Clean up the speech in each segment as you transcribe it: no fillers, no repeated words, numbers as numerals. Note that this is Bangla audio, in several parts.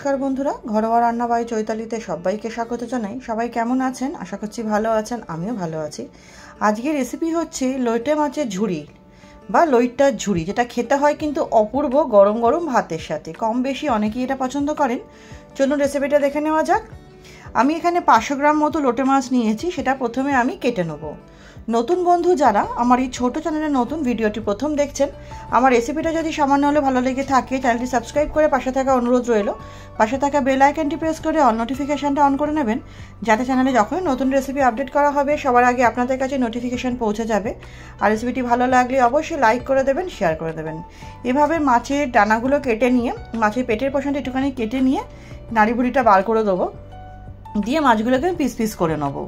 নমস্কার বন্ধুরা, ঘরোয়া রান্না বাই চৈতালিতে সবাইকে স্বাগত জানাই। সবাই কেমন আছেন? আশা করছি ভালো আছেন, আমিও ভালো আছি। আজকের রেসিপি হচ্ছে লইটে মাছের ঝুড়ি বা লইট্টার ঝুড়ি, যেটা খেতে হয় কিন্তু অপূর্ব গরম গরম ভাতের সাথে। কম বেশি অনেকেই এটা পছন্দ করেন। চলুন রেসিপিটা দেখে নেওয়া যাক। আমি এখানে 500 গ্রাম মতো লোটে মাছ নিয়েছি, সেটা প্রথমে আমি কেটে নেব। নতুন বন্ধু যারা আমার এই ছোট চ্যানেলে নতুন ভিডিওটি প্রথম দেখছেন, আমার রেসিপিটা যদি সামান্য হলে ভালো লেগে থাকে চ্যানেলটি সাবস্ক্রাইব করে পাশে থাকা অনুরোধ রইল, পাশে থাকা বেল আইকনটি প্রেস করে অল নোটিফিকেশানটা অন করে নেবেন, যাতে চ্যানেলে যখন নতুন রেসিপি আপডেট করা হবে সবার আগে আপনাদের কাছে নোটিফিকেশান পৌঁছে যাবে। আর রেসিপিটি ভালো লাগলে অবশ্যই লাইক করে দেবেন, শেয়ার করে দেবেন। এভাবে মাছের ডানাগুলো কেটে নিয়ে, মাছের পেটের পোর্শনটা একটুখানি কেটে নিয়ে নাড়ি ভুড়িটা বার করে দেবো, দিয়ে মাছগুলোকে পিস পিস করে নেবো।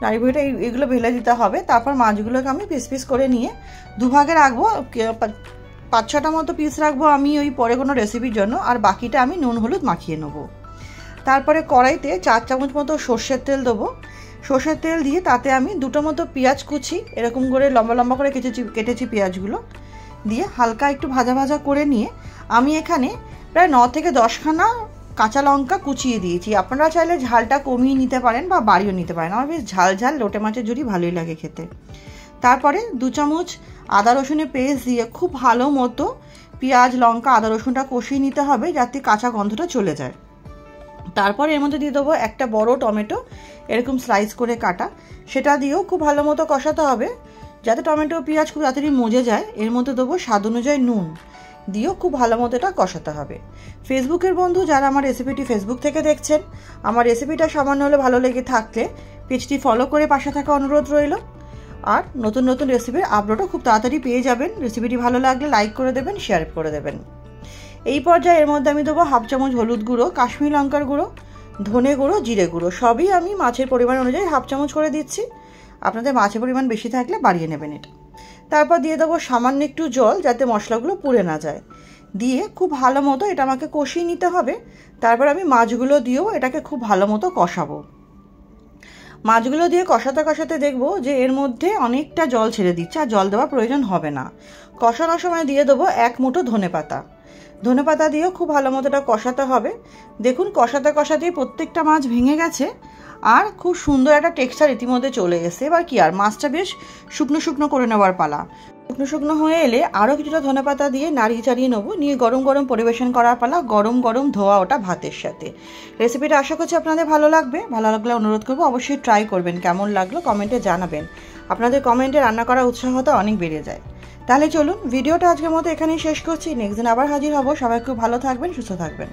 নাড়ি ভুড়িটা এগুলো ভেলে দিতে হবে। তারপর মাছগুলোকে আমি পিস পিস করে নিয়ে দুভাগে রাখবো। 5-6টা মতো পিস রাখবো আমি ওই পরে কোনো রেসিপির জন্য, আর বাকিটা আমি নুন হলুদ মাখিয়ে নেবো। তারপরে কড়াইতে 4 চামচ মতো সর্ষের তেল দেবো। সর্ষের তেল দিয়ে তাতে আমি 2টো মতো পেঁয়াজ কুচি এরকম করে লম্বা লম্বা করে কেটেছি পেঁয়াজগুলো দিয়ে হালকা একটু ভাজা ভাজা করে নিয়ে আমি এখানে প্রায় 9 থেকে 10খানা কাঁচা লঙ্কা কুচিয়ে দিয়েছি। আপনারা চাইলে ঝালটা কমিয়ে নিতে পারেন বা বাড়িয়ে নিতে পারেন। আমার বেশ ঝাল ঝাল লোটে মাছের ঝুড়ি ভালোই লাগে খেতে। তারপরে 2 চামচ আদা রসুনের পেস্ট দিয়ে খুব ভালো মতো পেঁয়াজ লঙ্কা আদা রসুনটা কষিয়ে নিতে হবে, যাতে কাঁচা গন্ধটা চলে যায়। তারপর এর মধ্যে দিয়ে দেবো একটা বড় টমেটো এরকম স্লাইস করে কাটা, সেটা দিয়েও খুব ভালো মতো কষাতে হবে, যাতে টমেটো পেঁয়াজ খুব তাড়াতাড়ি মজে যায়। এর মধ্যে দেবো স্বাদ অনুযায়ী নুন, দিয়েও খুব ভালো মতো এটা কষাতে হবে। ফেসবুকের বন্ধু যারা আমার রেসিপিটি ফেসবুক থেকে দেখছেন, আমার রেসিপিটা সামান্য হলে ভালো লেগে থাকলে পেজটি ফলো করে পাশে থাকা অনুরোধ রইল। আর নতুন নতুন রেসিপির আপলোডও খুব তাড়াতাড়ি পেয়ে যাবেন। রেসিপিটি ভালো লাগলে লাইক করে দেবেন, শেয়ার করে দেবেন। এই পর্যায়ে এর মধ্যে আমি দেবো 1/2 চামচ হলুদ গুঁড়ো, কাশ্মীরি লঙ্কার গুঁড়ো, ধনে গুঁড়ো, জিরে গুঁড়ো। সবই আমি মাছের পরিমাণ অনুযায়ী 1/2 চামচ করে দিচ্ছি। আপনাদের মাছের পরিমাণ বেশি থাকলে বাড়িয়ে নেবেন এটা। তারপর দিয়ে দেবো সামান্য একটু জল, যাতে মশলাগুলো পুড়ে না যায়। দিয়ে খুব ভালো মতো এটা আমাকে কষিয়ে নিতে হবে। তারপর আমি মাছগুলো দিয়েও এটাকে খুব ভালো মতো কষাবো। মাছগুলো দিয়ে কষাতে কষাতে দেখবো যে এর মধ্যে অনেকটা জল ছেড়ে দিচ্ছে, আর জল দেওয়ার প্রয়োজন হবে না। কষানোর সময় দিয়ে দেবো 1 মুঠো ধনেপাতা। ধনেপাতা দিয়েও খুব ভালো মতো এটা কষাতে হবে। দেখুন কষাতে কষাতেই প্রত্যেকটা মাছ ভেঙে গেছে, আর খুব সুন্দর একটা টেক্সচার ইতিমধ্যে চলে এসেছে। এবার কি আর মাছটা বেশ শুকনো শুকনো করে নেওয়ার পালা। শুকনো শুকনো হয়ে এলে আরও কিছুটা ধনেপাতা দিয়ে নাড়িয়ে চাড়িয়ে নেবো, নিয়ে গরম গরম পরিবেশন করার পালা, গরম গরম ধোয়া ওটা ভাতের সাথে। রেসিপিটা আশা করছি আপনাদের ভালো লাগবে। ভালো লাগলে অনুরোধ করবো অবশ্যই ট্রাই করবেন। কেমন লাগলো কমেন্টে জানাবেন। আপনাদের কমেন্টে রান্না করার উৎসাহতা অনেক বেড়ে যায়। তাহলে চলুন ভিডিওটা আজকের মতো এখানেই শেষ করছি। নেক্সট দিন আবার হাজির হব। সবাই খুব ভালো থাকবেন, সুস্থ থাকবেন।